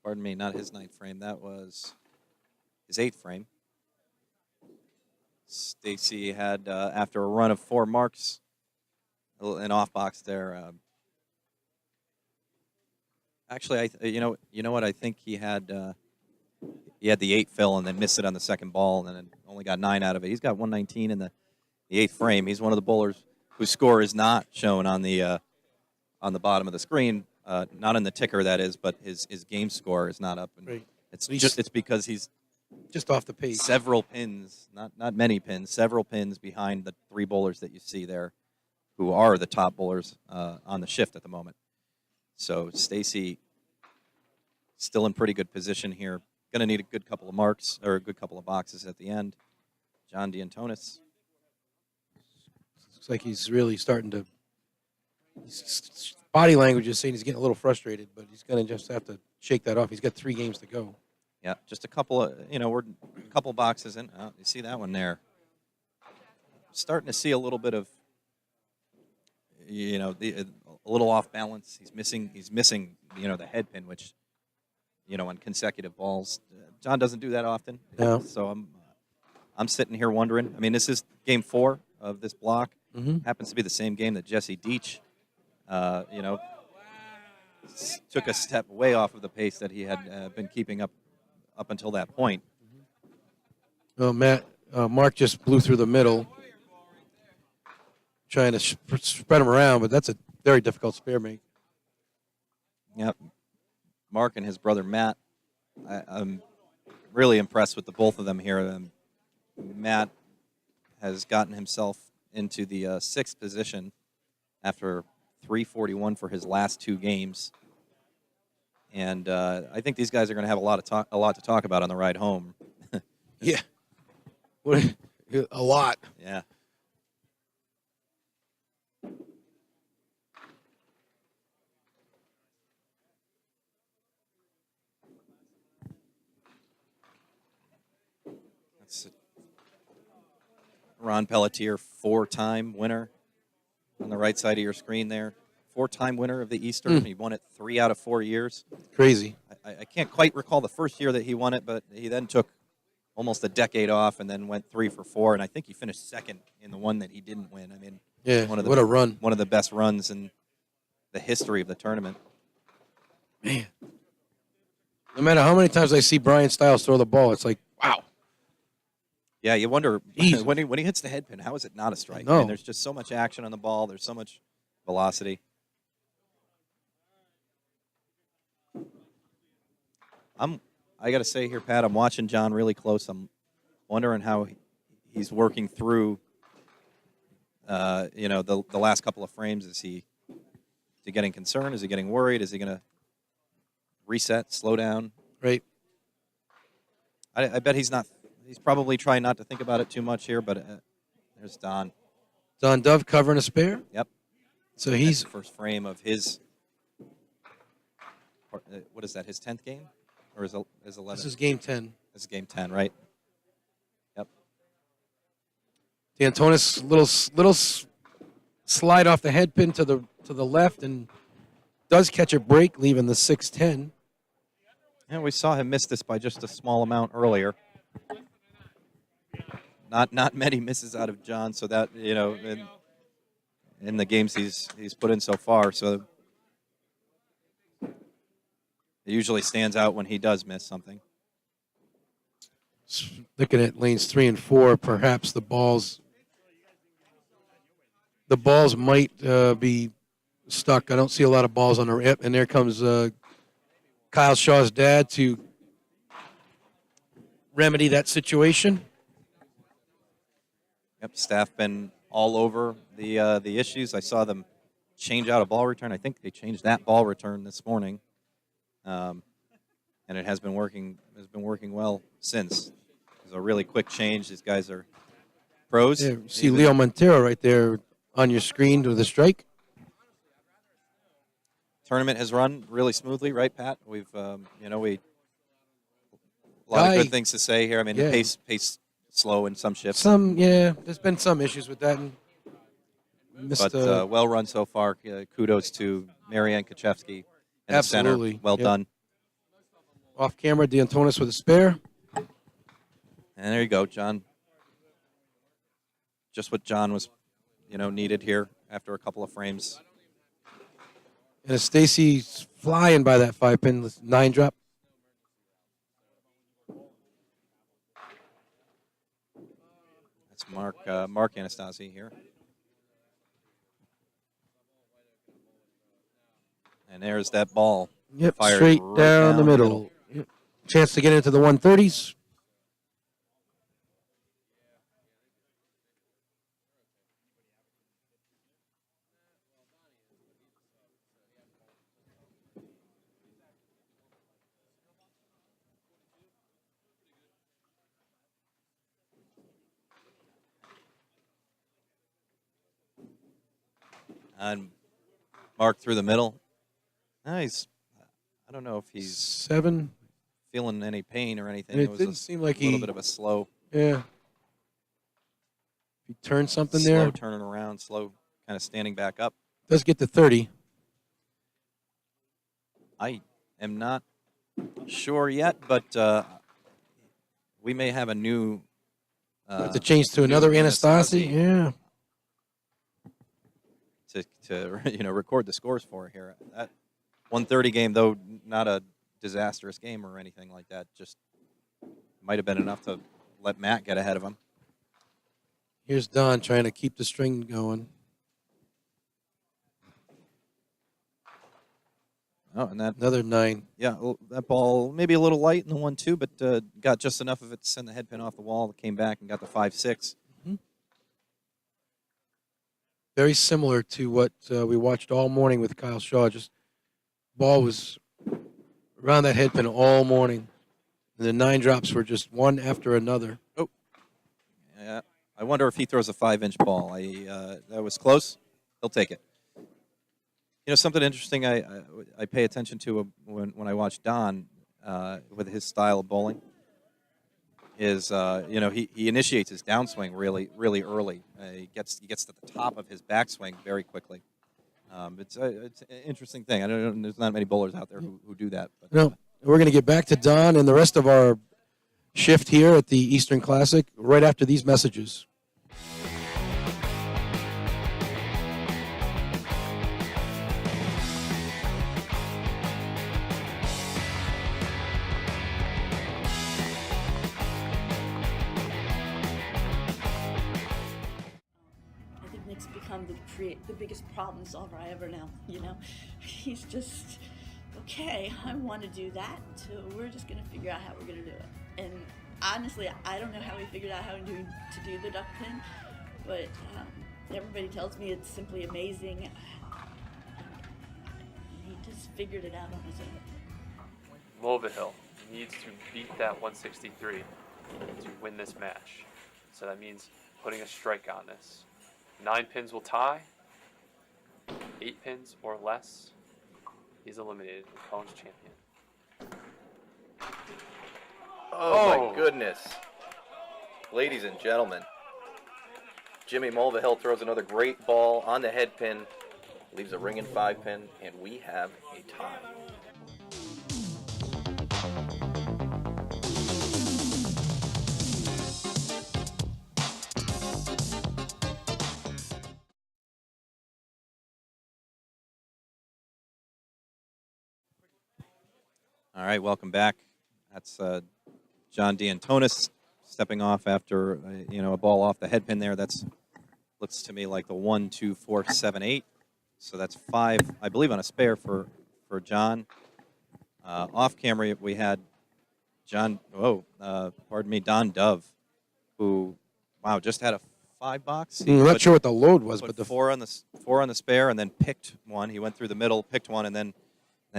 pardon me, not his ninth frame. That was his eighth frame. Stacy had, after a run of 4 marks, an off box there. Actually, you know what? I think he had the 8 fill and then missed it on the second ball, and then only got 9 out of it. He's got 119 in the 8th frame. He's one of the bowlers whose score is not shown on the bottom of the screen, not in the ticker, that is, but his game score is not up. And Right. it's because he's just off the pace. Several pins, not many pins, several pins behind the 3 bowlers that you see there, who are the top bowlers on the shift at the moment. So Stacy still in pretty good position here. Going to need a good couple of marks, or a good couple of boxes at the end. John D'Antonis. Looks like he's really starting to. Body language is saying he's getting a little frustrated, but he's going to just have to shake that off. He's got 3 games to go. Yeah, just a couple of, we're a couple boxes in. Oh, you see that one there. Starting to see a little bit of, a little off balance. He's missing, the head pin, which, on consecutive balls. John doesn't do that often. No. So I'm sitting here wondering. I mean, this is game 4 of this block. Mm-hmm. Happens to be the same game that Jesse Deach, took a step way off of the pace that he had been keeping up until that point. Well, Mark just blew through the middle, trying to spread him around, but that's a very difficult spare make. Yep. Mark and his brother Matt, I'm really impressed with the both of them here. Matt has gotten himself into the 6th position after 341 for his last 2 games. And I think these guys are going to have a lot to talk about on the ride home. Yeah, a lot. Yeah. That's Ron Pelletier, 4-time winner on the right side of your screen there. 4-time winner of the Eastern. He won it 3 out of 4 years. Crazy. I can't quite recall the first year that he won it, but he then took almost a decade off and then went 3 for 4, and I think he finished second in the one that he didn't win. I mean, yeah, what a run. One of the best runs in the history of the tournament. Man. No matter how many times I see Brian Stiles throw the ball, it's like, wow. Yeah, you wonder when he hits the head pin, how is it not a strike? No. I mean, there's just so much action on the ball. There's so much velocity. I got to say here, Pat, I'm watching John really close. I'm wondering how he's working through, the last couple of frames. Is he getting concerned? Is he getting worried? Is he going to reset, slow down? Right. I bet he's not. He's probably trying not to think about it too much here, but there's Don. Don Dove covering a spare? Yep. So he's the first frame of his, what is that, his 10th game? Or is 11th? This is game 10. This is game 10, right? Yep. D'Antonis, little slide off the head pin to the left and does catch a break, leaving the 6-10. And we saw him miss this by just a small amount earlier. Not many misses out of John, so that, in the games he's put in so far, so it usually stands out when he does miss something. Looking at lanes 3 and 4, perhaps the balls might be stuck. I don't see a lot of balls on the rip, and there comes Kyle Shaw's dad to remedy that situation. Yep, staff been all over the issues. I saw them change out a ball return. I think they changed that ball return this morning. And it has been working well since. It was a really quick change. These guys are pros. Yeah, see Leo Montero right there on your screen with the strike. Tournament has run really smoothly, right, Pat? We've a lot of good things to say here. I mean, yeah. the pace slow in some shifts. There's been some issues with that. But well run so far. Kudos to Marianne Kaczewski. In the center. Well done. Off camera, D'Antonis with a spare. And there you go, John. Just what John was, needed here after a couple of frames. And Stacy's flying by that 5-pin, 9 drop. That's Mark Anastasi here. And there's that ball. Yep, Fired straight right down the middle. Yep. Chance to get into the 130s. And Mark through the middle. I don't know if he's 7. feeling any pain or anything. It was didn't seem like a little he- bit of a slow, Yeah. He turned something slow there. turning around, slow kind of standing back up. Does get to 30. I am not sure yet, but we may have a new. Have to change to new another Anastasi. Yeah. to record the scores for here. That 130 game, though, not a disastrous game or anything like that. Just might have been enough to let Matt get ahead of him. Here's Don trying to keep the string going. Oh, and that Another 9. that ball maybe a little light in the 1-2, but got just enough of it to send the head pin off the wall. Came back and got the 5-6. Very similar to what we watched all morning with Kyle Shaw. Just ball was around that head pin all morning. And the 9 drops were just one after another. Yeah, I wonder if he throws a 5-inch ball. That was close. He'll take it. Something interesting I pay attention to when I watch Don with his style of bowling is he initiates his downswing really early. He gets to the top of his backswing very quickly. It's an interesting thing. I don't know, there's not many bowlers out there who do that. But, No, we're going to get back to Don and the rest of our shift here at the Eastern Classic right after these messages. I think Nick's become the biggest problem solver I ever know. He's just okay. I want to do that, so we're just gonna figure out how we're gonna do it. And honestly, I don't know how we figured out how to do the duck pin, but everybody tells me it's simply amazing. He just figured it out on his own. Mulvihill needs to beat that 163 to win this match. So that means putting a strike on this. 9 pins will tie. 8 pins or less, he's eliminated. McCone's champion. Oh, my goodness. Ladies and gentlemen, Jimmy Mulvihill throws another great ball on the head pin, leaves a ringing 5-pin, and we have a tie. All right, welcome back. That's John D'Antonis stepping off after a ball off the head pin there. That's looks to me like the 1, 2, 4, 7, 8. So that's 5, I believe, on a spare for John. Off camera, we had Don Dove, who just had a 5-box. I'm not sure what the load was, but the four on the spare, and then picked one. He went through the middle, picked one, and then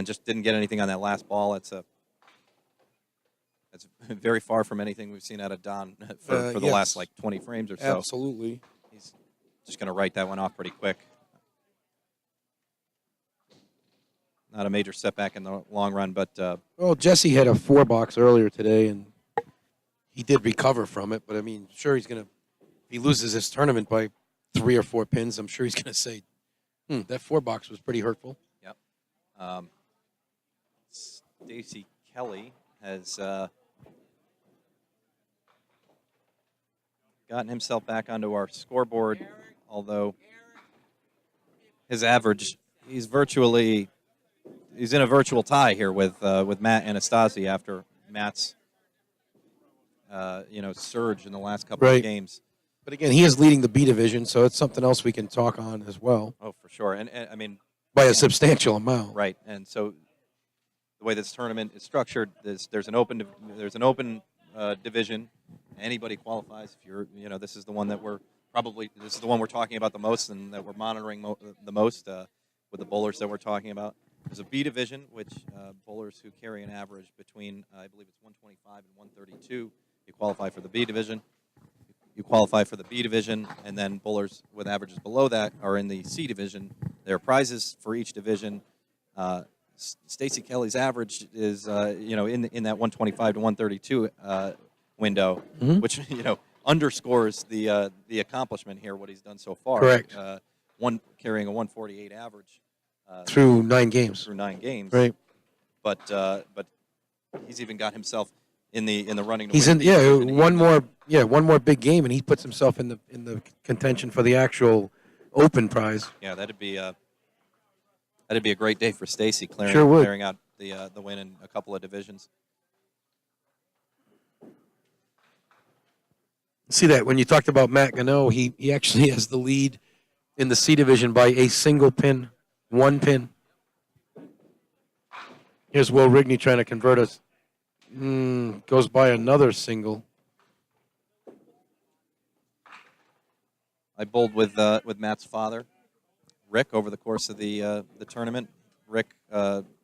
just didn't get anything on that last ball. That's very far from anything we've seen out of Don for the yes. last 20 frames or so. Absolutely. He's just going to write that one off pretty quick. Not a major setback in the long run, but Well, Jesse had a 4-box earlier today, and he did recover from it. But, I mean, sure, he's going to – if he loses this tournament by 3 or 4 pins, I'm sure he's going to say, that 4-box was pretty hurtful. Stacey Kelly has gotten himself back onto our scoreboard, although his average, he's in a virtual tie here with Matt Anastasi after Matt's surge in the last couple of Right. games. But again, he is leading the B division, so it's something else we can talk on as well Oh, for sure. And I mean, by a Yeah. substantial amount. right. And so the way this tournament is structured, there's an open division. Anybody qualifies. If you're, this is the one that this is the one we're talking about the most and that we're monitoring the most with the bowlers that we're talking about. There's a B division, which bowlers who carry an average between, I believe it's 125 and 132, you qualify for the B division. You qualify for the B division, and then bowlers with averages below that are in the C division. There are prizes for each division. Stacey Kelly's average is, in that 125 to 132 window, Mhm. which underscores the accomplishment here, what he's done so far. Correct. Carrying a 148 average Through 9 games. through 9 games. Right. But he's even got himself in the running. To He's win in the division. one more big game, and he puts himself in the contention for the actual open prize. Yeah, that'd be a great day for Stacy, Sure would. clearing out the win in a couple of divisions. See that when you talked about Matt Gano, he actually has the lead in the C division by a single pin, 1 pin. Here's Will Rigney trying to convert us. Goes by another single. I bowled with Matt's father, Rick, over the course of the tournament. Rick,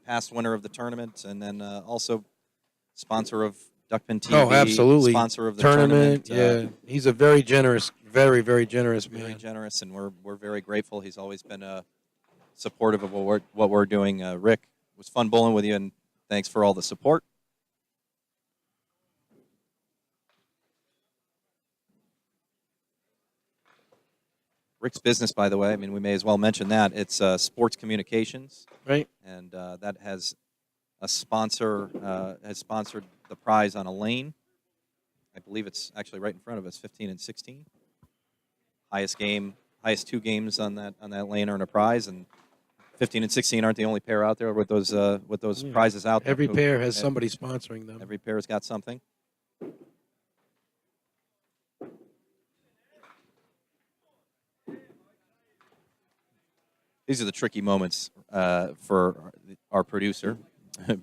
past winner of the tournament, and then also sponsor of Duckpin TV. Oh, absolutely. Sponsor of the Tournament. tournament. Yeah, he's a very generous, very generous Very man. generous, and we're very grateful. He's always been supportive of what we're doing. Rick, it was fun bowling with you, and thanks for all the support. Rick's business, by the way, I mean, we may as well mention that. It's Sports Communications, Right. and that has a sponsor, has sponsored the prize on a lane. I believe it's actually right in front of us, 15 and 16. Highest 2 games on that lane earn a prize, and 15 and 16 aren't the only pair out there with those Yeah. prizes out there. Every pair has Every- somebody sponsoring them. Every pair's got something. These are the tricky moments for our producer,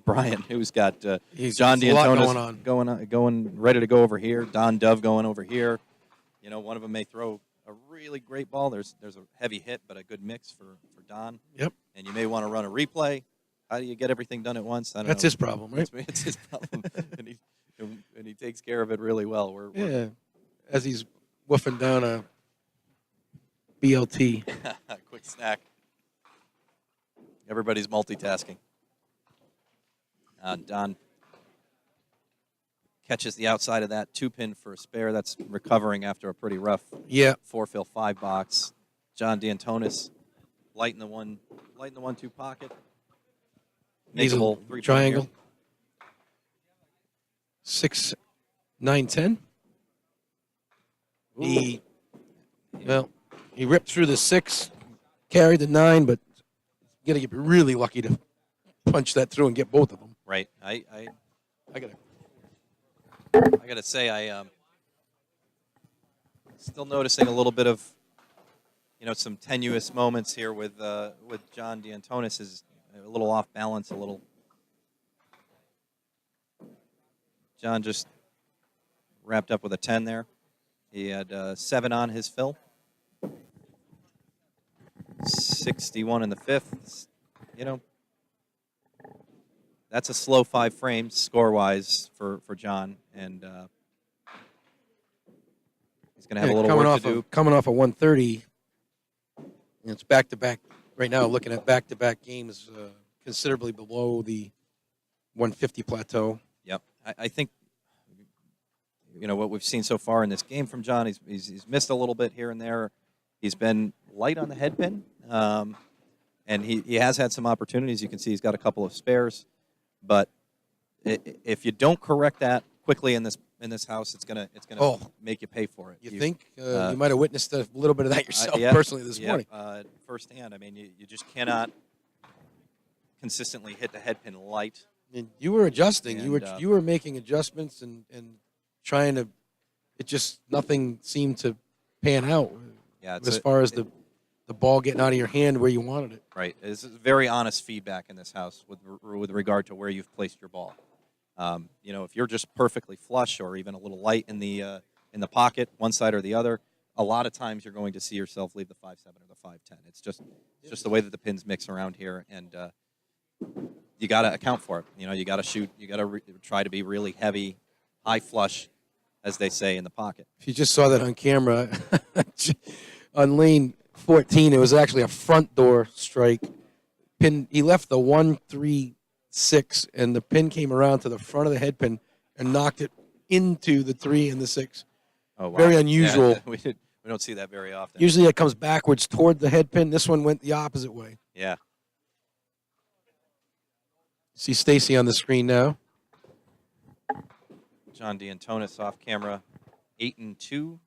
Brian, who's got John there's a lot D'Antonis going ready to go over here. Don Dove going over here. One of them may throw a really great ball. There's a heavy hit, but a good mix for Don. Yep. And you may want to run a replay. How do you get everything done at once? I don't That's know. his problem, right? It's his problem, and he takes care of it really well. We're Yeah. As he's woofing down a BLT. quick snack. Everybody's multitasking. Don catches the outside of that 2-pin for a spare. That's recovering after a pretty rough Yeah. 4-fill 5 box. John D'Antonis light in the 1-2 pocket. He's a Makeable 3-pin triangle. here. 6, 9, 10. He ripped through the 6, carried the 9, but you got to get really lucky to punch that through and get both of them. Right. I I gotta say I still noticing a little bit of some tenuous moments here with John D'Antonis. Is a little off balance, a little. John just wrapped up with a 10 there. He had 7 on his fill. 61 in the 5th. That's a slow 5 frames score-wise for John, and he's going to have a little work to do. Coming off a 130, it's back-to-back. Right now, looking at back-to-back games considerably below the 150 plateau. Yep, I think what we've seen so far in this game from John. He's missed a little bit here and there. He's been light on the head pin, and he has had some opportunities. You can see he's got a couple of spares, but if you don't correct that quickly in this house, it's gonna Oh. make you pay for it. You think you might have witnessed a little bit of that yourself Yeah, personally this yeah, morning? firsthand. I mean, you just cannot consistently hit the head pin light. And you were adjusting. And, You were making adjustments and trying to. It just nothing seemed to pan out Yeah, as far as the ball getting out of your hand where you wanted it. right. It's very honest feedback in this house with regard to where you've placed your ball. You know, if you're just perfectly flush or even a little light in the pocket, one side or the other, a lot of times you're going to see yourself leave the 5-7 or the 5-10. It's just the way that the pins mix around here, and you got to account for it. You know, you got to shoot. You got to try to be really heavy, high flush, as they say in the pocket. If you just saw that on camera, on lane 14, it was actually a front door strike. Pin. He left the 1-3-6, and the pin came around to the front of the head pin and knocked it into the 3 and the 6. Oh, wow. Very unusual. Yeah, we don't see that very often. Usually it comes backwards toward the head pin. This one went the opposite way. Yeah. See Stacy on the screen now. John D'Antonis off camera, 8-2, if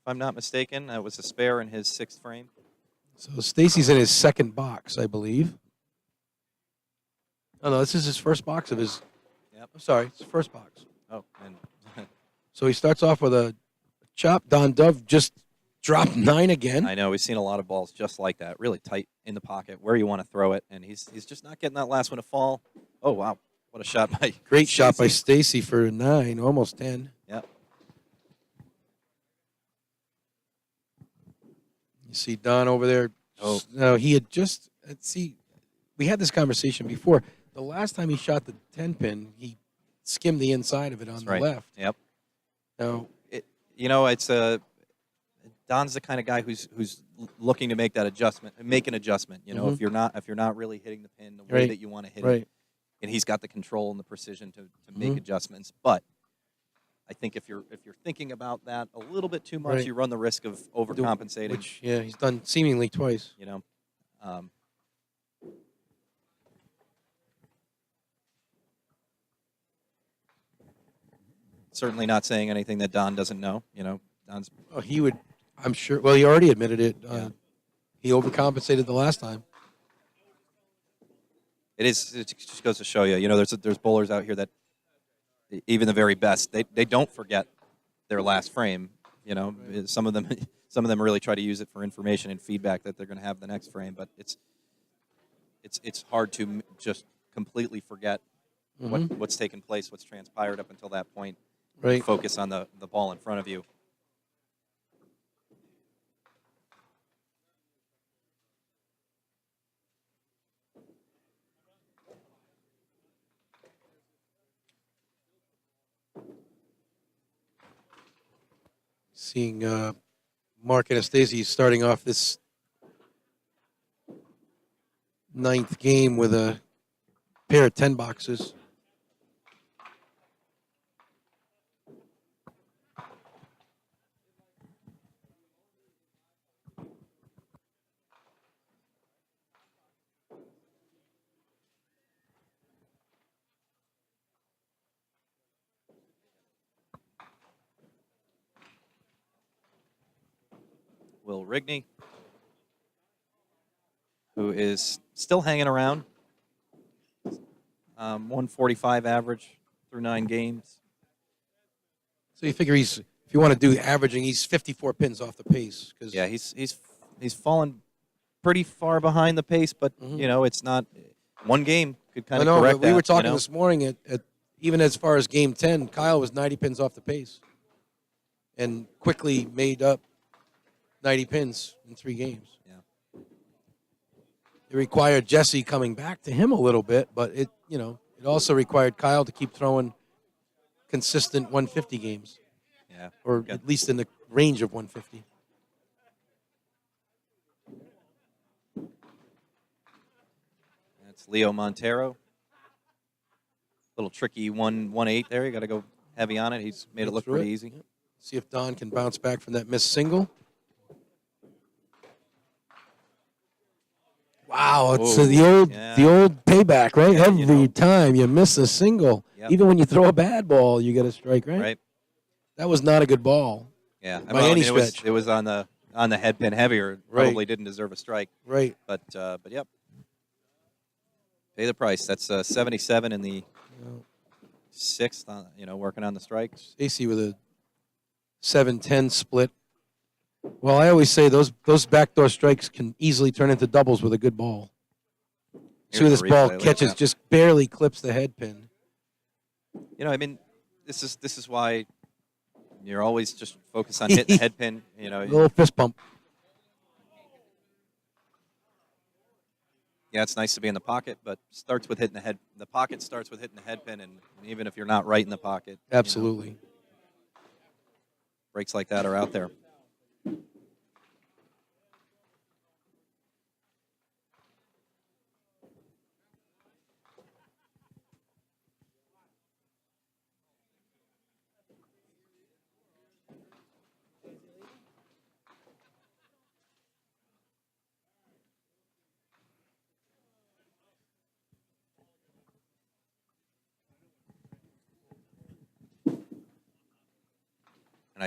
I'm not mistaken. That was a spare in his 6th frame. So Stacy's in his second box, I believe. Oh, no, this is his first box of his. Yep. I'm sorry, it's the first box. Oh, and So he starts off with a chop. Don Dove just dropped 9 again. I know we've seen a lot of balls just like that, really tight in the pocket, where you want to throw it, and he's just not getting that last one to fall. Oh wow, what a shot by Great shot by Stacy. Stacy for 9, almost 10. Yep. You see Don over there. Oh. No, he had just we had this conversation before. The last time he shot the 10 pin, he skimmed the inside of it on That's the right. left. Yep. Now, You know, it's Don's the kind of guy who's looking to make that adjustment, make an adjustment. You know, if you're not really hitting the pin the way Right. that you want to hit right. it, and he's got the control and the precision to make adjustments. But I think if you're thinking about that a little bit too much, Right. you run the risk of overcompensating. Which, yeah, he's done seemingly twice. You know, certainly not saying anything that Don doesn't know. You know, Don's Oh, he would, I'm sure. Well, he already admitted it. Yeah. He overcompensated the last time. It just goes to show you. You know, there's bowlers out here that even the very best they don't forget their last frame. You know, some of them really try to use it for information and feedback that they're going to have the next frame. But it's hard to just completely forget what's taken place, what's transpired up until that point. Right. Focus on the ball in front of you. Seeing Mark Anastasi starting off this 9th game with a pair of 10 boxes. Will Rigney, who is still hanging around, 145 average through 9 games. So you figure if you want to do averaging, he's 54 pins off the pace. Cause Yeah, he's fallen pretty far behind the pace, but you know it's not one game could kind I of know, correct but we that, were talking you know? this morning at even as far as game 10, Kyle was 90 pins off the pace and quickly made up 90 pins in 3 games. Yeah. It required Jesse coming back to him a little bit, but it also required Kyle to keep throwing consistent 150 games, Yeah. or Yeah. at least in the range of 150. That's Leo Montero. Little tricky 1-8 there. You got to go heavy on it. He's made it look Through pretty it. easy. Yep. See if Don can bounce back from that missed single. Wow. Wow, it's Whoa, the old payback, right? Yeah, Every you know. time you miss a single, Yep. even when you throw a bad ball, you get a strike, right? Right. That was not a good ball Yeah. by any stretch. It was on the head pin heavier. It Right. Probably didn't deserve a strike. Right. But yep. Pay the price. That's 77 in the You know, sixth. Working on the strikes. Stacy with a 7-10 split. Well, I always say those backdoor strikes can easily turn into doubles with a good ball. See where Here's this a ball replay. Look at catches, that. just barely clips the head pin. This is why you're always just focused on hitting the head pin. A little fist pump. Yeah, it's nice to be in the pocket, but starts with hitting the head. The pocket starts with hitting the head pin, and even if you're not right in the pocket, Absolutely. breaks like that are out there. And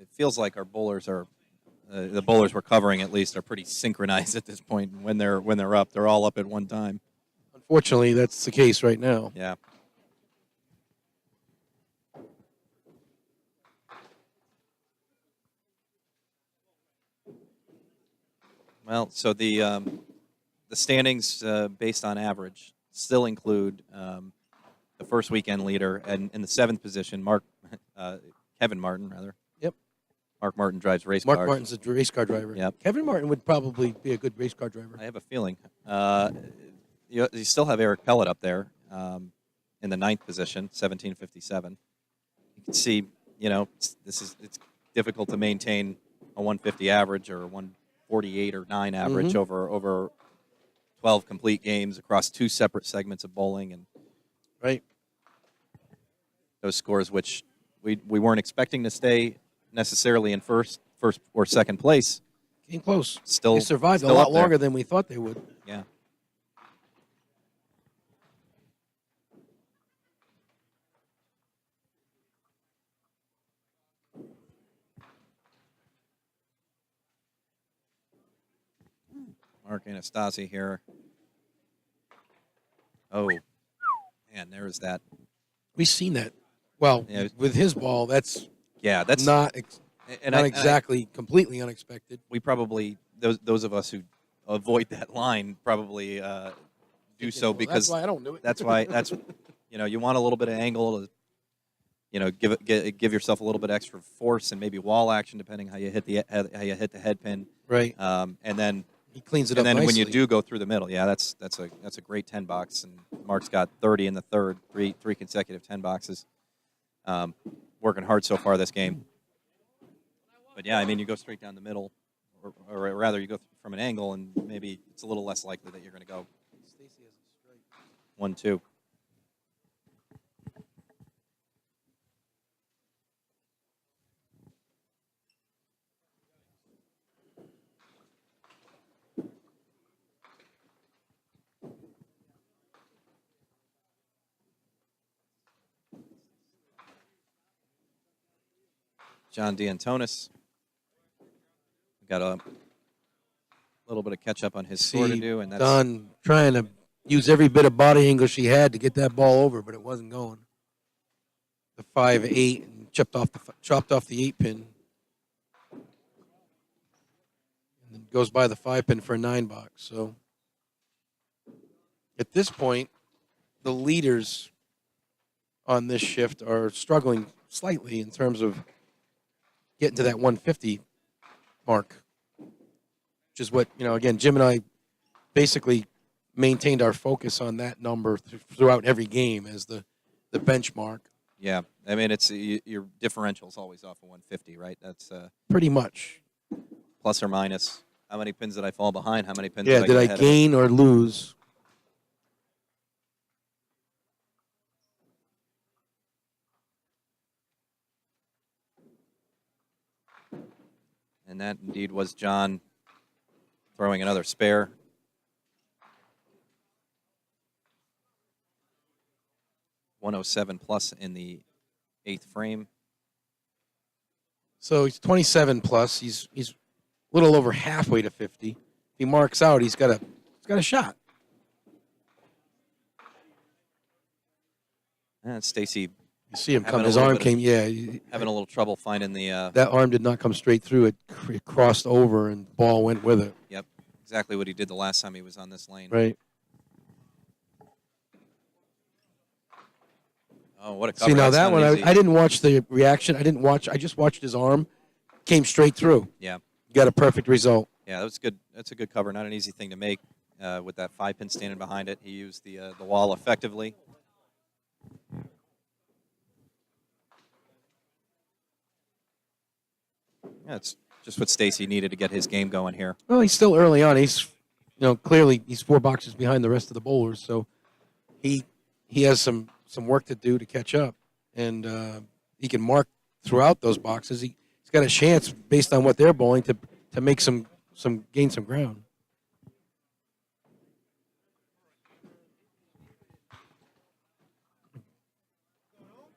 it feels like our bowlers are, the bowlers we're covering at least, are pretty synchronized at this point. When they're up, they're all up at one time. Unfortunately, that's the case right now. Yeah. Well, so the standings based on average still include the first weekend leader, and in the seventh position, Kevin Martin, rather. Yep. Mark Martin drives race Mark cars. Martin's a race car driver. Yep. Kevin Martin would probably be a good race car driver. I have a feeling. You still have Eric Pellet up there in the ninth position, 1757. You can see, it's difficult to maintain a 150 average or a 148 or 9 average over 12 complete games across two separate segments of bowling, and Right. those scores which we weren't expecting to stay necessarily in first or second place. Came close. Still They survived still a lot up there. longer than we thought they would. Yeah. Mark Anastasi here. Oh, man, there's that. We've seen that. Well, Yeah. with his ball, that's Yeah, that's not and not I- exactly completely unexpected. we probably those of us who avoid that line probably do so Well, because that's why I don't do it. that's you want a little bit of angle to give yourself a little bit extra force and maybe wall action depending how you hit the head pin. Right. And then He cleans it and up then when you nicely. do go through the middle, yeah, that's a great 10 box, and Mark's got 30 in the third, three consecutive 10 boxes. Working hard so far this game. But yeah, I mean, you go straight down the middle, or rather, you go from an angle, and maybe it's a little less likely that you're going to go 1-2. John D'Antonis got a little bit of catch up on his score to See, do, and that's Don trying to use every bit of body angle she had to get that ball over, but it wasn't going. The 5-8 and chopped off the 8 pin, and then goes by the 5 pin for a 9 box. So at this point, the leaders on this shift are struggling slightly in terms of getting to that 150 mark, which is what, again, Jim and I basically maintained our focus on that number throughout every game as the benchmark. yeah. I mean, it's your differential's always off of 150, right? That's Pretty much. plus or minus. How many pins did I fall behind? How many pins Yeah, did did get I ahead of it? gain or lose? And that indeed was John throwing another spare. 107 plus in the 8th frame. So he's 27 plus. He's a little over halfway to 50. If he marks out, he's got a shot. And Stacy You see him Having come. a His little arm bit of- came. Yeah, having a little trouble finding the that arm did not come straight through. It crossed over, and the ball went with it. exactly what he did the last time he was on this lane. Right. Oh, what a cover. See, now That's that not one, an easy- I didn't watch the reaction. I just watched his arm. Came straight through. Yeah. Got a perfect result. Yeah, that was good. That's a good cover. Not an easy thing to make with that 5-pin standing behind it. He used the wall effectively. Yeah, it's just what Stacy needed to get his game going here. Well, he's still early on. He's, clearly he's 4 boxes behind the rest of the bowlers. So he has some work to do to catch up, and he can mark throughout those boxes. He's got a chance based on what they're bowling to make gain some ground.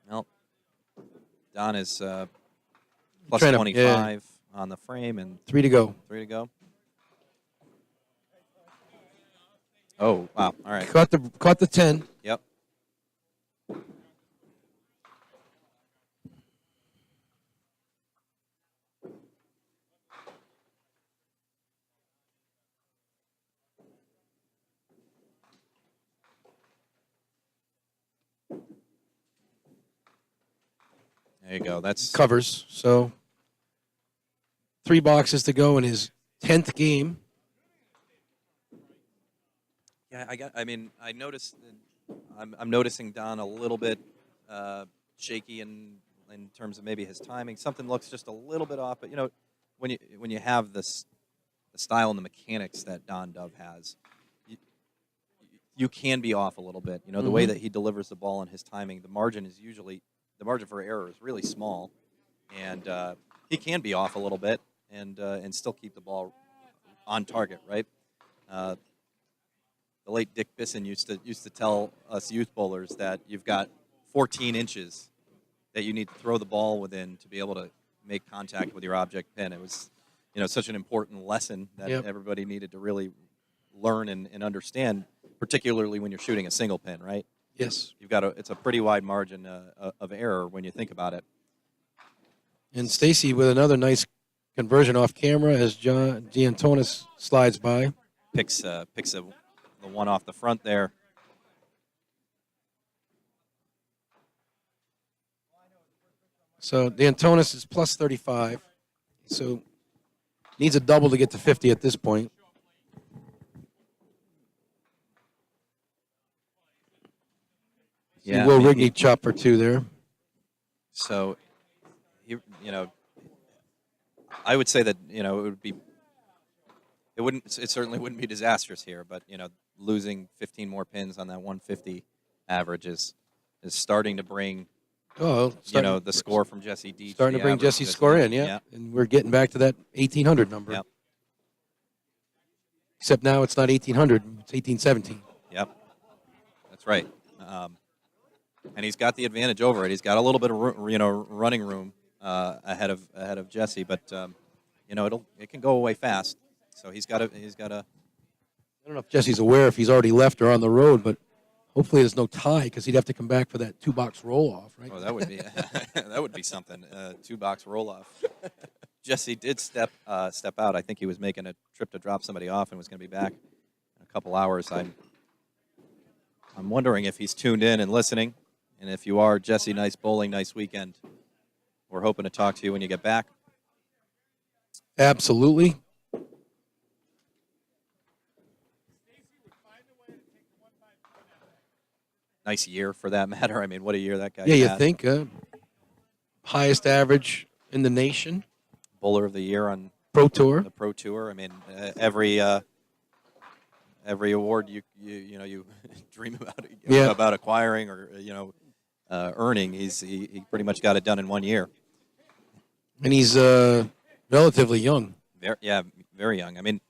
Well, Don is plus Trying to- 25 on the frame and 3 to go. 3 to go. Oh, wow. All right. Caught the 10. Yep. There you go. That's Covers. So 3 boxes to go in his 10th game. yeah. I noticed. I'm noticing Don a little bit shaky in terms of maybe his timing. Something looks just a little bit off. But when you have the style and the mechanics that Don Dove has, you can be off a little bit. The way Mhm. that he delivers the ball and his timing, the margin for error is really small, and he can be off a little bit and still keep the ball on target, right? The late Dick Bisson used to tell us youth bowlers that you've got 14 inches that you need to throw the ball within to be able to make contact with your object pin. It was, such an important lesson that Yep. everybody needed to really learn and understand, particularly when you're shooting a single pin, right? Yes. It's a pretty wide margin of error when you think about it. And Stacy with another nice conversion off camera as John Giantonis slides by. Picks the one off the front there. So D'Antonis is plus 35. So needs a double to get to 50 at this point. Yeah, Will I mean, Rigney chop for 2 there. So, I would say that it certainly wouldn't be disastrous here, but losing 15 more pins on that 150 average is starting to bring Oh, the score from Jesse Deach. starting the to bring average Jesse's score in, yeah. Yeah. And we're getting back to that 1800 number. Yep. Except now it's not 1800, it's 1817. Yep, that's right. And he's got the advantage over it. He's got a little bit of running room ahead of Jesse, but it can go away fast. So he's got to. I don't know if Jesse's aware if he's already left or on the road, but hopefully there's no tie because he'd have to come back for that 2-box roll-off, right? Oh, that would be that would be something. 2-box roll off. Jesse did step out. I think he was making a trip to drop somebody off and was going to be back in a couple hours. I'm wondering if he's tuned in and listening. And if you are, Jesse, nice bowling, nice weekend. We're hoping to talk to you when you get back. Absolutely. Nice year for that matter. I mean, what a year that guy Yeah, you had. think. Highest average in the nation, Bowler of the year on Pro Tour. the Pro Tour. I mean, every award you dream about acquiring or earning, he pretty much got it done in 1 year. And he's relatively young. Very young. I mean,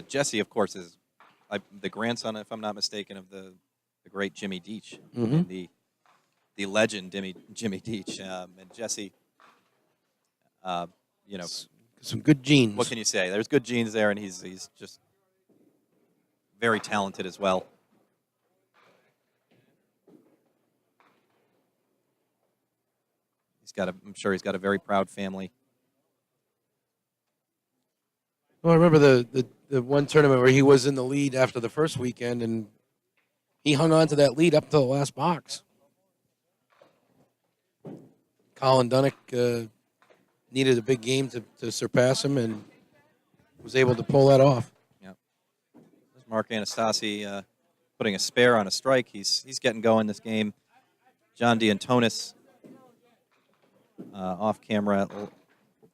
Jesse, of course, is the grandson, if I'm not mistaken, of the the great Jimmy Deach, Mm-hmm. and the legend Jimmy Deach, and Jesse. You know, Some good genes. what can you say? There's good genes there, and he's just very talented as well. I'm sure he's got a very proud family. Well, I remember the one tournament where he was in the lead after the first weekend, and he hung on to that lead up to the last box. Colin Dunnick needed a big game to surpass him, and was able to pull that off. Yep. There's Mark Anastasi putting a spare on a strike. He's getting going this game. John D'Antonis off camera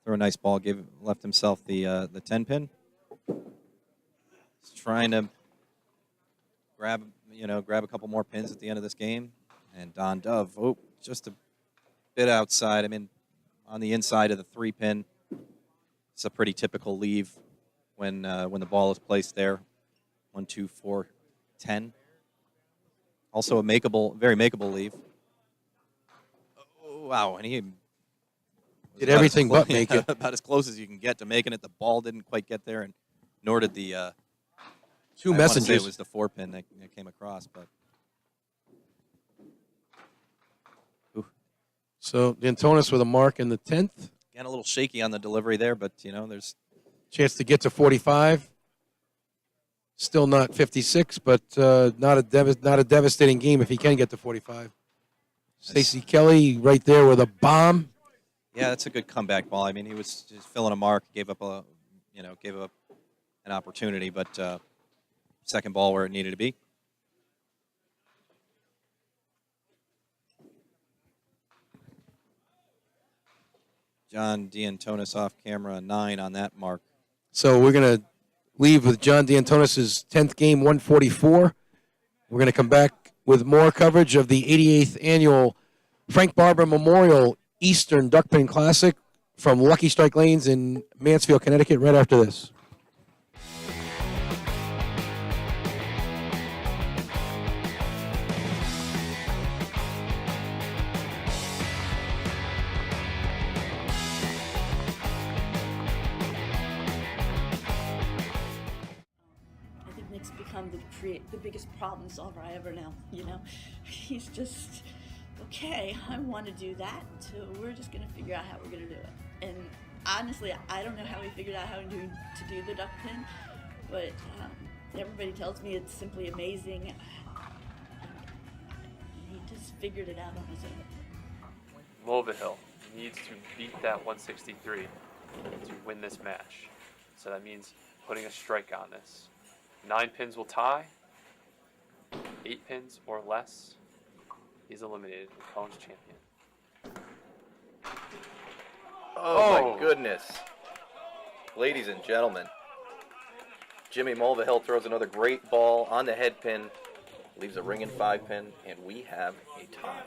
threw a nice ball, left himself the 10 pin. He's trying to grab a couple more pins at the end of this game. And Don Dove, just a bit outside. I mean, on the inside of the 3 pin. It's a pretty typical leave when the ball is placed there. 1, 2, 4, 10. Also a very makeable leave. Oh, wow, and he Did everything but make it. About as close as you can get to making it. The ball didn't quite get there, and nor did the Two I wanna say messengers. it was the 4 pin that came across, but So D'Antonis with a mark in the 10th. again a little shaky on the delivery there. But there's Chance to get to 45. Still not 56, but not a devastating game if he can get to 45. Stacey Kelly right there with a bomb. yeah, that's a good comeback ball. I mean, he was just filling a mark, gave up an opportunity, but second ball where it needed to be. John D'Antonis off camera, 9 on that mark. So we're going to leave with John D'Antonis' 10th game, 144. We're going to come back with more coverage of the 88th annual Frank Barber Memorial Eastern Duckpin Classic from Lucky Strike Lanes in Mansfield, Connecticut, right after this. I think Nick's become the biggest problem solver I ever know. He's just okay. I want to do that, so we're just gonna figure out how we're gonna do it. And honestly, I don't know how we figured out how to do the duck pin, but everybody tells me it's simply amazing. He just figured it out on his own. Mulvihill needs to beat that 163 to win this match. So that means putting a strike on this. 9 pins will tie. 8 pins or less, he's eliminated. McCone's champion. Oh, my goodness. Ladies and gentlemen, Jimmy Mulvihill throws another great ball on the head pin, leaves a ringing 5 pin, and we have a tie.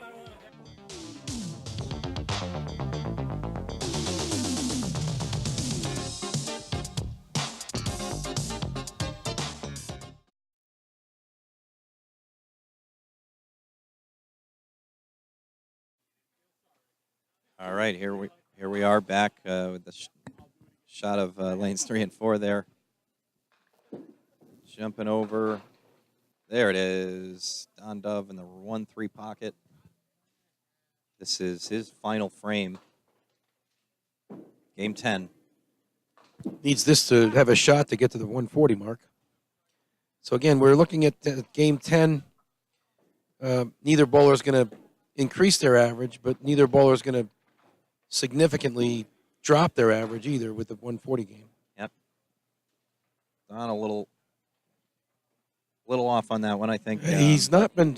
All right, here we are back with the shot of lanes 3 and 4 there. Jumping over. There it is. Don Dove in the 1-3 pocket. This is his final frame. Game 10. Needs this to have a shot to get to the 140 mark. So again, we're looking at game 10. Neither bowler is going to increase their average, but neither bowler is going to significantly drop their average either with the 140 game. Yep. Don a little off on that one, I think. He's not been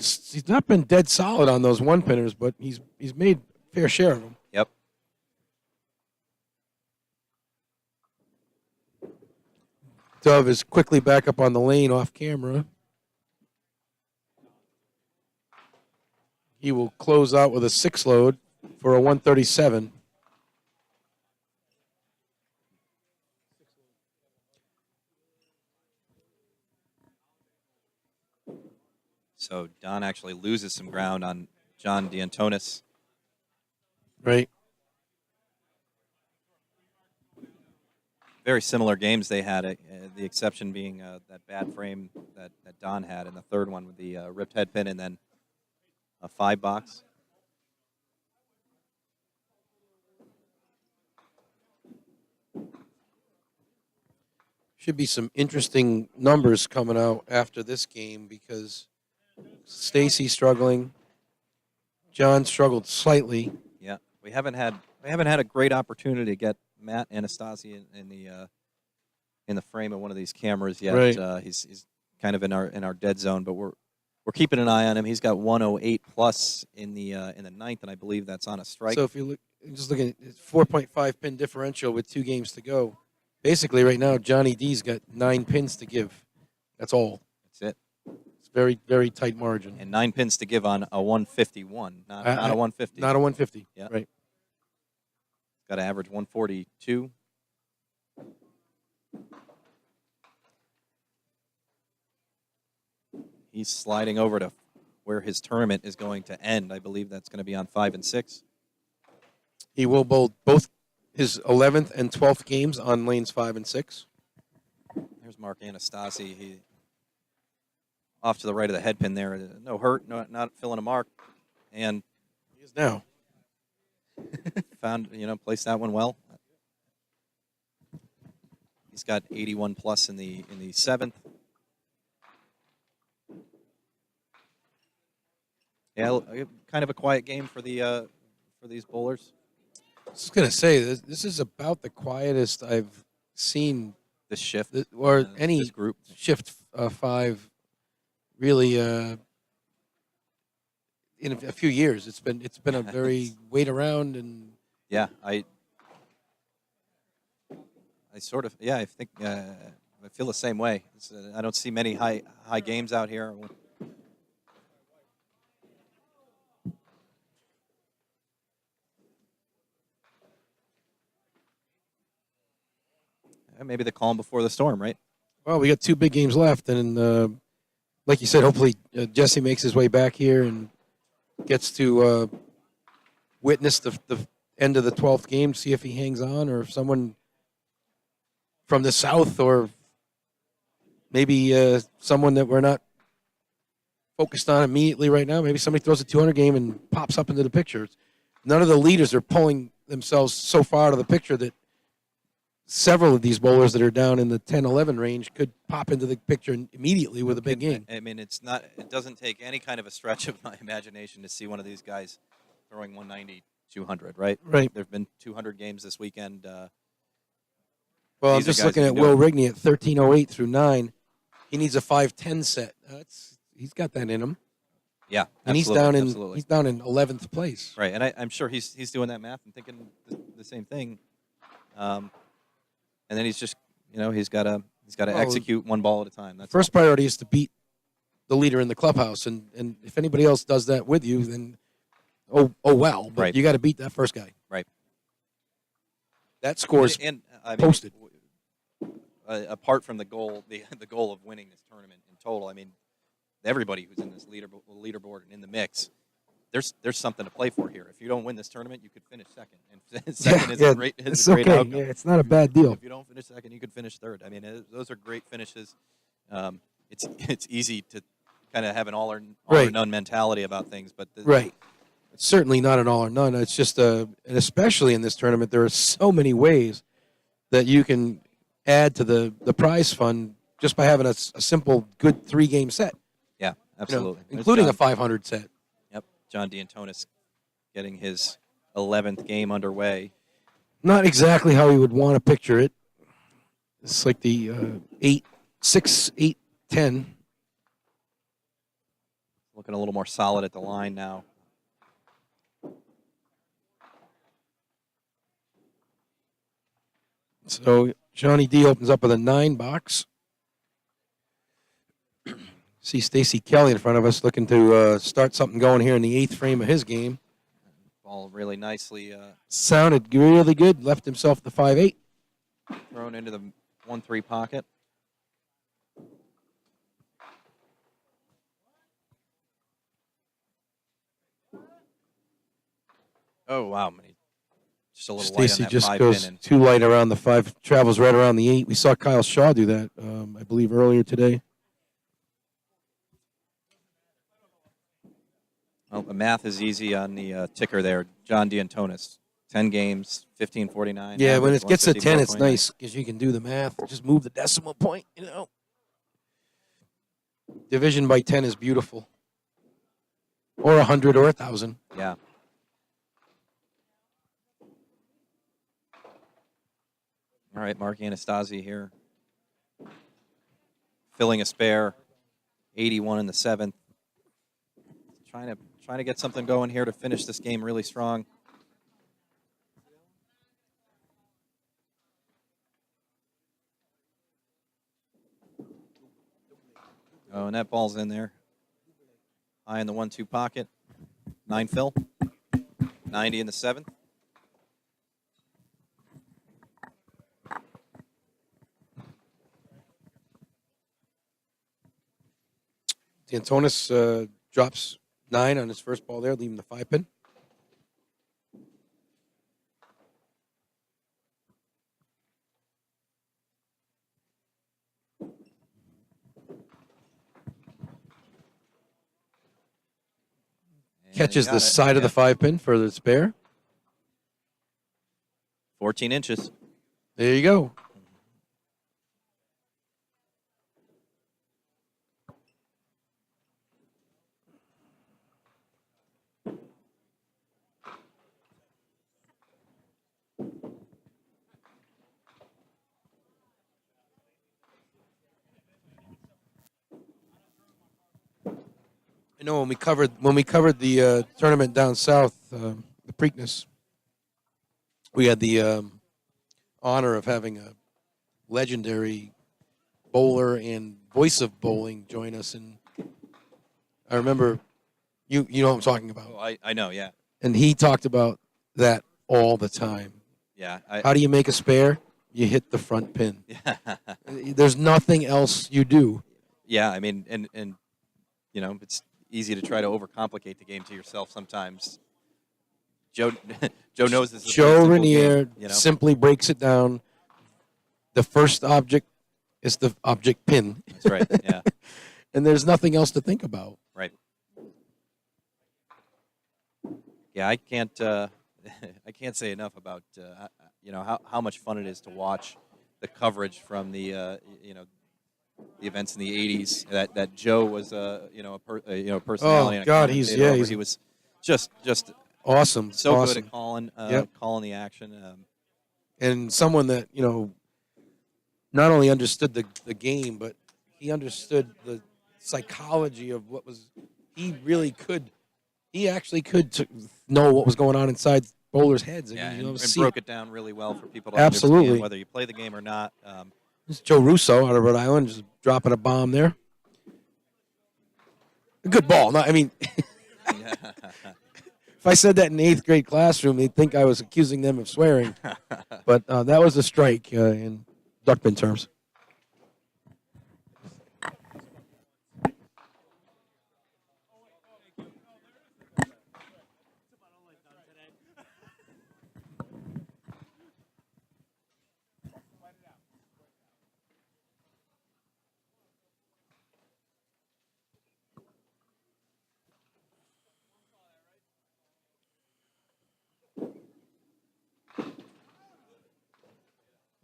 dead solid on those one pinners, but he's made a fair share of them. Yep. Dove is quickly back up on the lane off camera. He will close out with a 6 load for a 137. So Don actually loses some ground on John D'Antonis. Right. Very similar games they had, the exception being that bad frame that Don had in the third one with the ripped head pin and then a 5-box. Should be some interesting numbers coming out after this game because Stacy's struggling. John struggled slightly. Yeah, we haven't had a great opportunity to get Matt Anastasi in the frame of one of these cameras yet. Right. He's kind of in our dead zone, but we're keeping an eye on him. He's got 108 plus in the ninth, and I believe that's on a strike. So if you look, just looking at 4.5 pin differential with 2 games to go. Basically, right now Johnny D's got 9 pins to give. That's all. That's it. It's very, very tight margin. And 9 pins to give on a 151, not a 150. Not a 150. Yeah. Right. Got to average 142. He's sliding over to where his tournament is going to end. I believe that's going to be on 5 and 6. He will bowl both his 11th and 12th games on lanes 5 and 6. There's Mark Anastasi. He off to the right of the head pin there. No hurt, not filling a mark, and He is now. found placed that one well. He's got 81 plus in the 7th. Yeah, kind of a quiet game for these bowlers. I was going to say, this is about the quietest I've seen, This shift or this any group. shift 5 really in a few years. It's been a very wait around and Yeah, I sort of I think I feel the same way. I don't see many high games out here. Maybe the calm before the storm, right? well, we got 2 big games left, and like you said, hopefully Jesse makes his way back here and gets to witness the end of the 12th game, see if he hangs on, or if someone from the south, or maybe someone that we're not focused on immediately right now. Maybe somebody throws a 200 game and pops up into the picture. None of the leaders are pulling themselves so far out of the picture that several of these bowlers that are down in the 10-11 range could pop into the picture immediately with a big game. I mean, it doesn't take any kind of a stretch of my imagination to see one of these guys throwing 190, 200, right? Right. There have been 200 games this weekend. Well, I'm these are just guys looking who at can Will do Rigney at 13:08 through 9. He needs a 5:10 set. He's got that in him, Yeah, and absolutely. he's down in 11th place. Right, and I'm sure he's doing that math and thinking the same thing. And then he's just he's got to execute one ball at a time. That's First priority is to beat the leader in the clubhouse, and if anybody else does that with you, then oh well. But Right. you got to beat that first guy. Right. That score's and I mean, posted. Apart from the goal, the goal of winning this tournament in total, I mean, everybody who's in this leaderboard and in the mix, there's something to play for here. If you don't win this tournament, you could finish second, and second is a great it's great okay. outcome. Yeah, it's not a bad deal. If you don't finish second, you could finish third. I mean, those are great finishes. It's easy to kind of have an all or Right. none mentality about things, but Right. It's certainly not an all or none. It's just and especially in this tournament, there are so many ways that you can add to the prize fund just by having a simple good 3-game set. yeah, absolutely, There's Including John. a 500 set. Yep, John D'Antonis getting his 11th game underway. Not exactly how you would want to picture it. It's like the 8, 6, 8, 10. Looking a little more solid at the line now. So Johnny D opens up with a 9 box. See Stacy Kelly in front of us looking to start something going here in the 8th frame of his game. Ball really nicely Sounded really good. Left himself the 5-8. thrown into the 1-3 pocket. Oh wow, just a little light on Stacy that just 5 goes pin, and too light around the 5, travels right around the 8. We saw Kyle Shaw do that, I believe, earlier today. well, the math is easy on the ticker there. John D'Antonis, 10 games, 1549. Yeah, when average, it gets to 10, it's 154.9. nice because you can do the math. Just move the decimal point, you know. Division by 10 is beautiful. Or 100 or 1,000. Yeah. All right, Mark Anastasi here, filling a spare, 81 in the 7th. Trying to get something going here to finish this game really strong. Oh, and that ball's in there. High in the 1-2 pocket. 9 fill. 90 in the 7th. D'Antonis drops 9 on his first ball there, leaving the 5 pin. And Catches he the got it. side of the Yep. 5 pin for the spare. 14 inches. There you go. I know when we covered the tournament down south, the Preakness, we had the honor of having a legendary bowler and voice of bowling join us, and I remember you know what I'm talking about, Oh, I know, yeah. and he talked about that all the time. Yeah. How do you make a spare? You hit the front pin. Yeah. There's nothing else you do. Yeah, I mean, and you know, it's easy to try to overcomplicate the game to yourself sometimes. Joe knows this is a Joe pretty simple Rainier game, you know? simply breaks it down. The first object is the object pin. That's right. Yeah. And there's nothing else to think about. Right. Yeah, I can't I can't say enough about you know how much fun it is to watch the coverage from the you know, the events in the 80s that Joe was you know you know, personality. Oh, and a God, he's commentator over. he's he was just awesome. so awesome. good at calling Yep. calling the action. And someone that, you know, not only understood the game, but he understood the psychology of what was. He actually could know what was going on inside bowlers' heads. Yeah, you know, and see- broke it down really well for people to Absolutely. understand whether you play the game or not. This is Joe Russo out of Rhode Island, just dropping a bomb there. A good ball. No, I mean, if I said that in the 8th grade classroom, they'd think I was accusing them of swearing. But that was a strike in duckpin terms.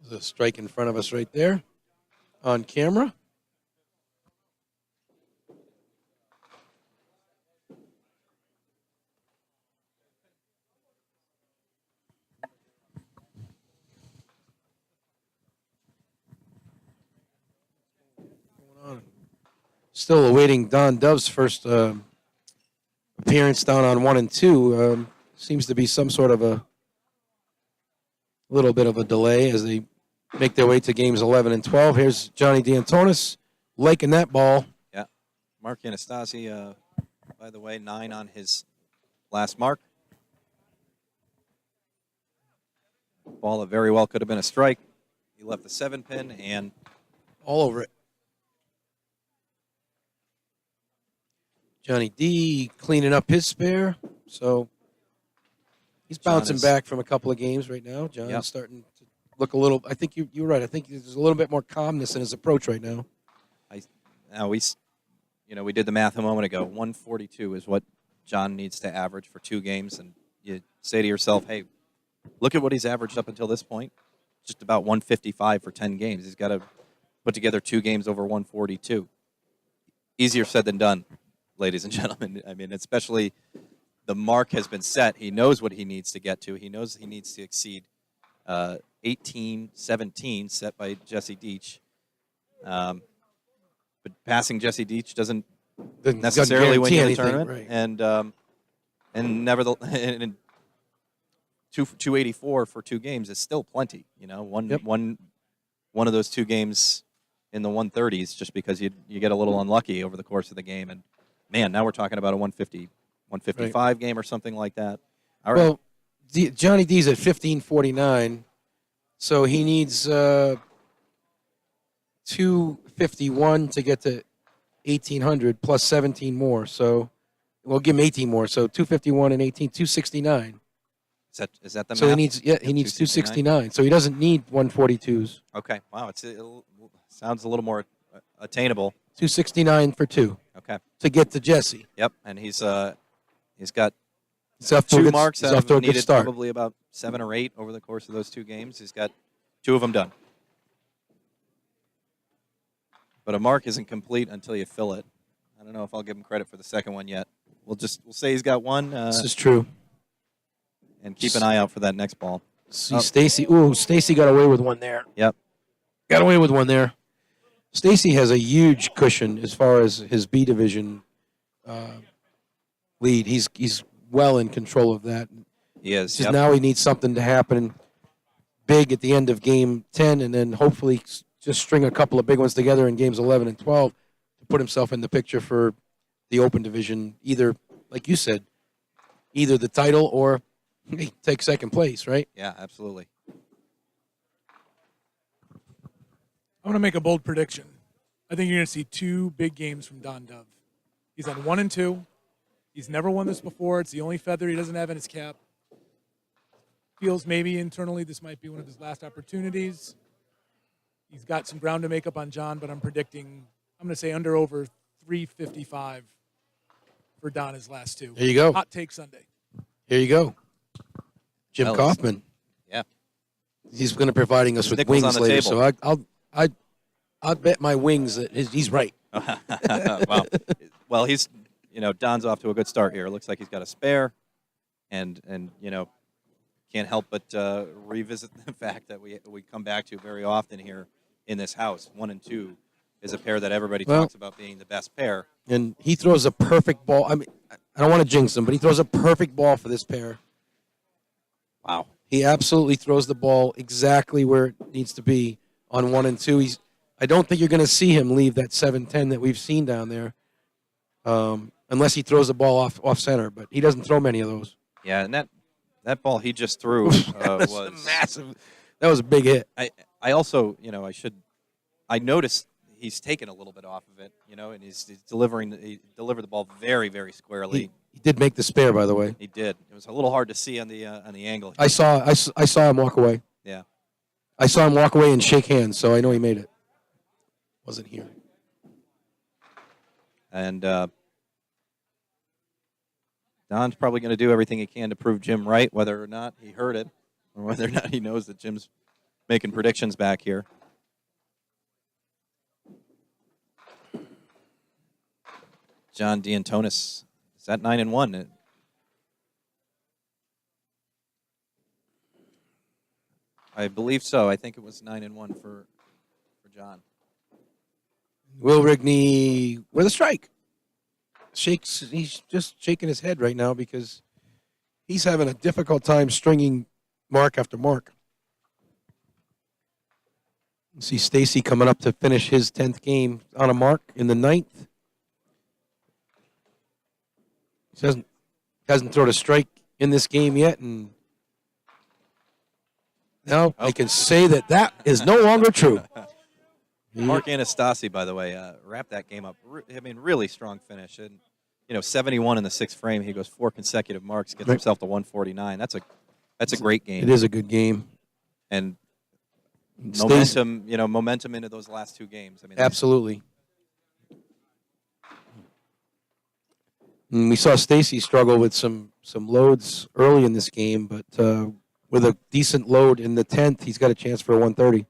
There's a strike in front of us right there on camera. Still awaiting Don Dove's first appearance down on 1 and 2. Seems to be some sort of a little bit of a delay as they make their way to games 11 and 12. Here's Johnny D'Antonis liking that ball. Yeah, Mark Anastasi, by the way, 9 on his last mark. Ball that very well could have been a strike. He left the 7 pin and All over it. Johnny D cleaning up his spare. So He's John bouncing is- back from a couple of games right now. John's Yep. starting to look a little. I think you're right. I think there's a little bit more calmness in his approach right now. Now we did the math a moment ago. 142 is what John needs to average for 2 games, and you say to yourself, "Hey, look at what he's averaged up until this point. Just about 155 for 10 games. He's got to put together 2 games over 142. Easier said than done, ladies and gentlemen. I mean, especially the mark has been set. He knows what he needs to get to. He knows he needs to exceed 18-17 set by Jesse Deach. But passing Jesse Deach doesn't necessarily win you the tournament, Right. and nevertheless, and 284 for 2 games is still plenty. You know, Yep. one of those 2 games in the 130s, just because you get a little unlucky over the course of the game, and man, now we're talking about a 155 game or something like that. All right, Well, Johnny D's at 1549, so he needs 251 to get to 1800 plus 17 more. So we'll give him 18 more. So 251 and 18, 269. is that the So he math? needs 269. So he doesn't need 142s. Okay, wow, it sounds a little more attainable. 269 for 2 Okay, to get to Jesse. yep, and he's got He's off to a 2 good, marks he's that off to a have good needed start. probably about 7 or 8 over the course of those 2 games. He's got 2 of them done. But a mark isn't complete until you fill it. I don't know if I'll give him credit for the second one yet. We'll say he's got one, This is true. and keep an eye out for that next ball. See Stacy. Ooh, Stacy got away with one there. Yep. Got away with one there. Stacy has a huge cushion as far as his B division lead. He's well in control of that. He is. Just Yep. now he needs something to happen big at the end of game 10, and then hopefully just string a couple of big ones together in games 11 and 12 to put himself in the picture for the Open division. Either, like you said, either the title or take second place, right? Yeah, absolutely. I'm going to make a bold prediction. I think you're going to see 2 big games from Don Dove. He's on 1 and 2. He's never won this before. It's the only feather he doesn't have in his cap. Feels maybe internally this might be one of his last opportunities. He's got some ground to make up on John, but I'm predicting, I'm going to say over 355 for Don his last 2. There you go. Hot take Sunday. Here you go. Jim Well, Kaufman. Yeah. He's going to be providing us His with nickels wings on the later. table. So I'll bet my wings that he's right. Wow. Well, he's Don's off to a good start here. It looks like he's got a spare, and can't help but revisit the fact that we come back to very often here in this house. 1 and 2 is a pair that everybody Well- talks about being the best pair. And he throws a perfect ball. I mean, I don't want to jinx him, but he throws a perfect ball for this pair. Wow. He absolutely throws the ball exactly where it needs to be on 1 and 2. I don't think you're going to see him leave that 7-10 that we've seen down there, unless he throws the ball off center. But he doesn't throw many of those. Yeah, and that ball he just threw That was massive. That was a big hit. I also, I noticed he's taken a little bit off of it, and he delivered the ball very, very squarely. He did make the spare, by the way. He did. It was a little hard to see on the angle. I saw him walk away. Yeah. I saw him walk away and shake hands, so I know he made it. Wasn't here. And Don's probably going to do everything he can to prove Jim right, whether or not he heard it or whether or not he knows that Jim's making predictions back here. John D'Antonis is at 9 and 1. I believe so. I think it was 9 and 1 for John. Will Rigney with a strike. He's just shaking his head right now because he's having a difficult time stringing mark after mark. You see Stacy coming up to finish his 10th game on a mark in the 9th. He hasn't thrown a strike in this game yet, and now I can say that is no longer true. Mark Anastasi, by the way, wrapped that game up. Really strong finish. And 71 in the 6th frame. He goes 4 consecutive marks, gets Right. himself to 149. That's That's a great game. It is a good game. And Stays- momentum into those last two games. I mean, Absolutely. And we saw Stacy struggle with some loads early in this game, but with a decent load in the 10th, he's got a chance for a 130.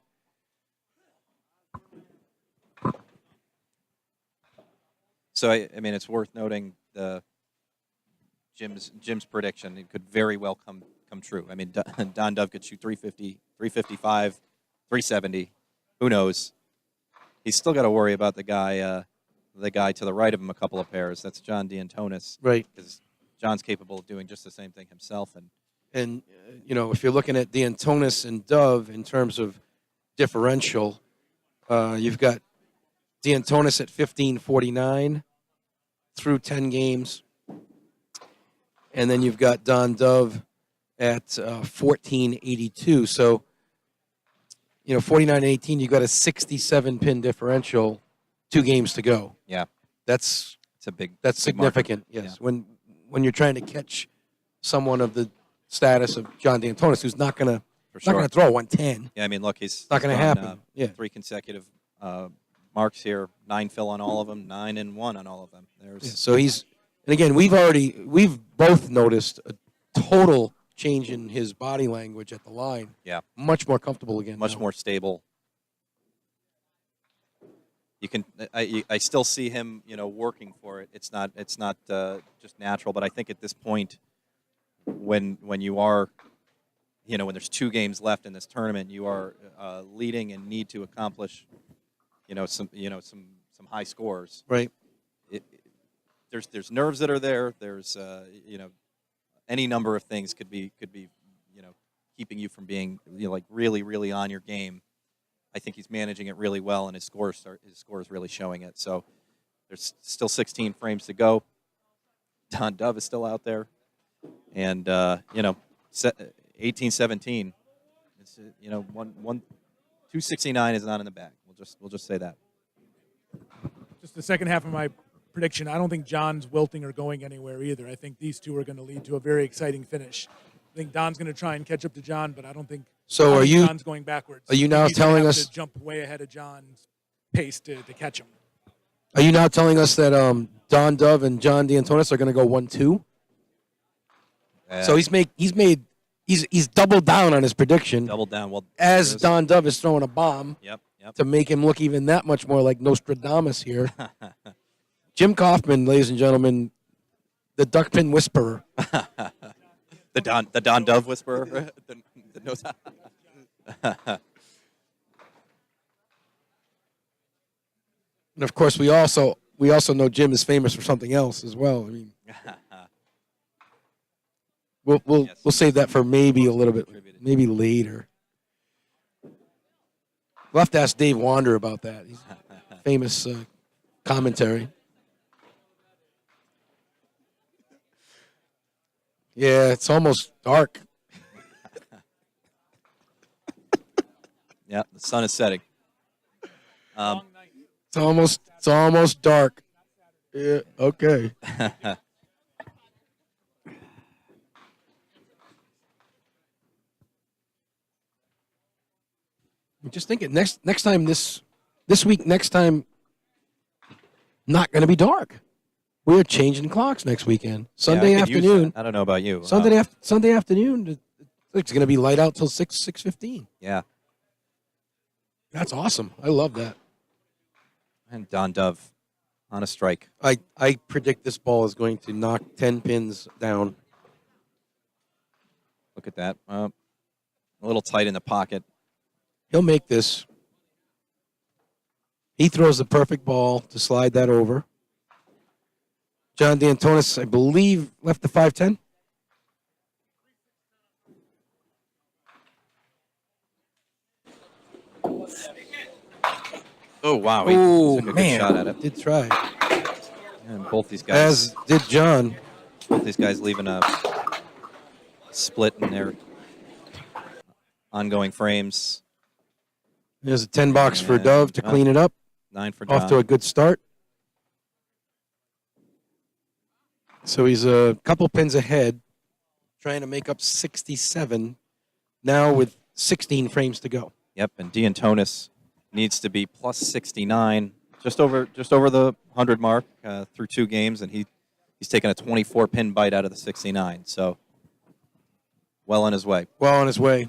So I mean, it's worth noting Jim's prediction. It could very well come true. I mean, Don Dove could shoot 350, 355, 370. Who knows? He's still got to worry about the guy to the right of him a couple of pairs. That's John D'Antonis. Right. Because John's capable of doing just the same thing himself. And if you're looking at D'Antonis and Dove in terms of differential, you've got D'Antonis at 1549 through 10 games. And then you've got Don Dove at 1482. So, 49 and 18, you've got a 67 pin differential, 2 games to go. Yeah. That's It's a big. That's big market. significant, yes. When you're trying to catch someone of the status of John D'Antonis, who's not going For to sure. throw 110. Yeah, I mean, look, he's Not going to gone, happen. Yeah. 3 consecutive marks here. 9 fill on all of them. 9 and 1 on all of them. There's Yeah, so and again, we've both noticed a total change in his body language at the line. Yeah. Much more comfortable again. much now. more stable. You can. I still see him, working for it. It's not just natural, but I think at this point, when you are, when there's 2 games left in this tournament, you are leading and need to accomplish, some high scores. Right. There's nerves that are there. There's any number of things could be keeping you from being really really on your game. I think he's managing it really well, and his score is really showing it. So there's still 16 frames to go. Don Dove is still out there, and 18-17. It's 269 is not in the bag. We'll just say that. Just the second half of my prediction, I don't think John's wilting or going anywhere either. I think these two are going to lead to a very exciting finish. I think Don's going to try and catch up to John, but I don't think. So I are think you John's going backwards. are you I think now he's gonna telling have us- to jump way ahead of John's pace to catch him? Are you now telling us that Don Dove and John D'Antonis are going to go 1-2? So he's doubled down on his prediction doubled down. Well, as there's- Don Dove is throwing a bomb Yep. to make him look even that much more like Nostradamus here. Jim Kaufman, ladies and gentlemen, the duckpin whisperer. the Don Dove whisperer. The nose- And of course, we also know Jim is famous for something else as well. I mean, we'll Yes. save that for maybe a little bit, maybe later. We'll have to ask Dave Wander about that. He's famous commentary. Yeah, it's almost dark. Yeah, the sun is setting. It's almost dark. Yeah, okay. I'm just thinking next time this week, next time, not going to be dark. We are changing clocks next weekend. Sunday Yeah, I could use afternoon. that. I don't know about you. Sunday afternoon. It's going to be light out till 6:15. Yeah, That's awesome. I love that. and Don Dove on a strike. I predict this ball is going to knock 10 pins down. Look at that. A little tight in the pocket. He'll make this. He throws the perfect ball to slide that over. John D'Antonis, I believe, left the 5-10. Oh wow! He Oh, took a good man. shot at it. Did try. And both these guys, As did John. leaving a split in their ongoing frames. There's a 10 box for And, Dove to clean it up. 9 for John. Off to a good start. So he's a couple pins ahead. trying to make up 67 now with 16 frames to go. Yep, and D'Antonis needs to be plus 69, just over the 100 mark through 2 games, and he's taken a 24 pin bite out of the 69. So well on his way. Well on his way.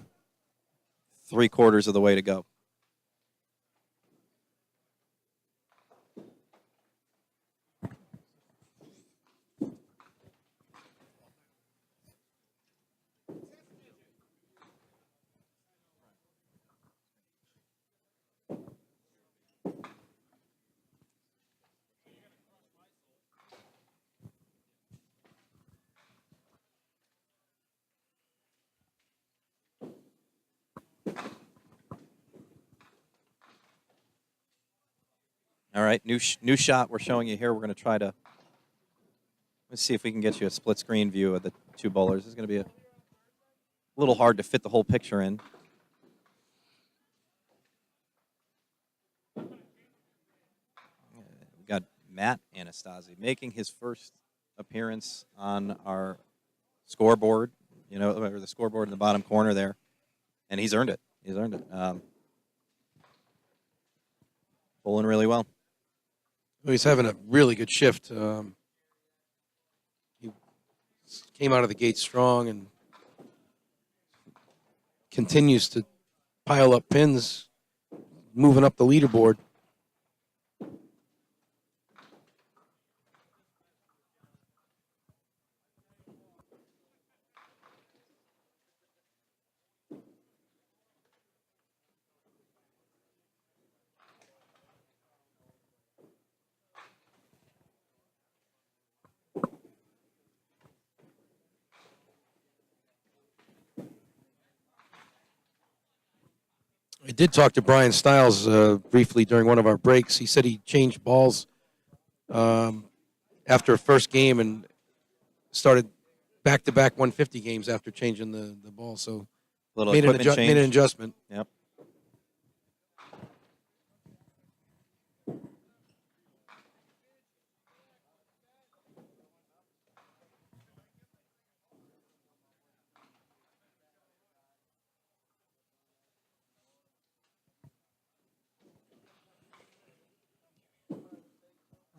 3/4 of the way to go. All right, new shot we're showing you here. We're going to try to, let's see if we can get you a split screen view of the 2 bowlers. It's going to be a little hard to fit the whole picture in. We've got Matt Anastasi making his first appearance on our scoreboard, or the scoreboard in the bottom corner there, and he's earned it. He's earned it. Bowling really well. Well, he's having a really good shift. He came out of the gate strong and continues to pile up pins, moving up the leaderboard. I did talk to Brian Stiles briefly during one of our breaks. He said he changed balls after a first game and started back-to-back 150 games after changing the ball. So Little made equipment change. made an adjustment. Yep.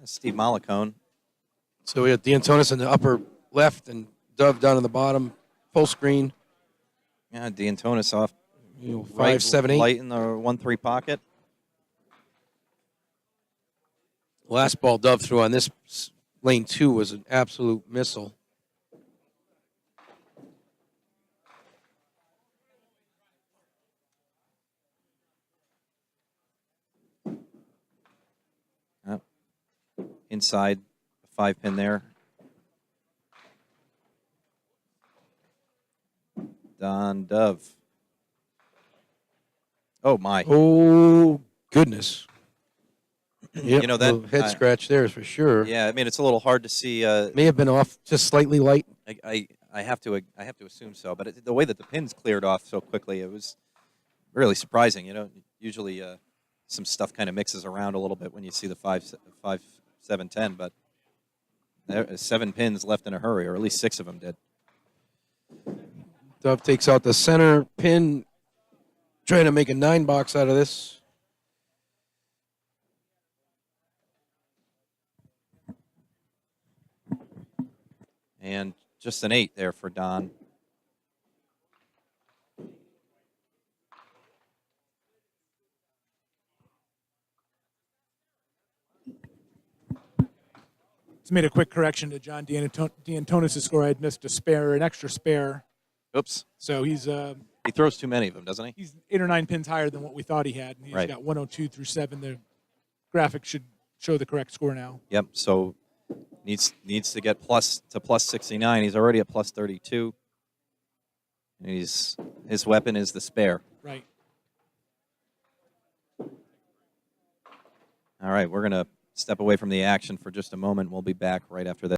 Steve Malacone. So we have D'Antonis in the upper left and Dove down in the bottom, full screen. Yeah, D'Antonis off 5, 7, 8. light in the 1-3 pocket. Last ball Dove threw on this lane 2 was an absolute missile. Yep. Inside the 5 pin there. Don Dove. Oh my! Oh goodness! Yep, You know that little head scratch there for sure. Yeah, I mean it's a little hard to see. May have been off just slightly light. I have to assume so, but the way that the pins cleared off so quickly, it was really surprising. Usually some stuff kind of mixes around a little bit when you see the 5, 7, 10, but there 7 pins left in a hurry, or at least 6 of them did. Dove takes out the center pin, trying to make a 9 box out of this. And just an 8 there for Don. Just made a quick correction to John D'Antonis' score. I had missed an extra spare. Oops. So He throws too many of them, doesn't he? he's 8 or 9 pins higher than what we thought he had. And he's Right. got 102 through 7. The graphic should show the correct score now. Yep. So needs to get plus 69. He's already at plus 32. And his weapon is the spare. Right. All right, we're going to step away from the action for just a moment. We'll be back right after this.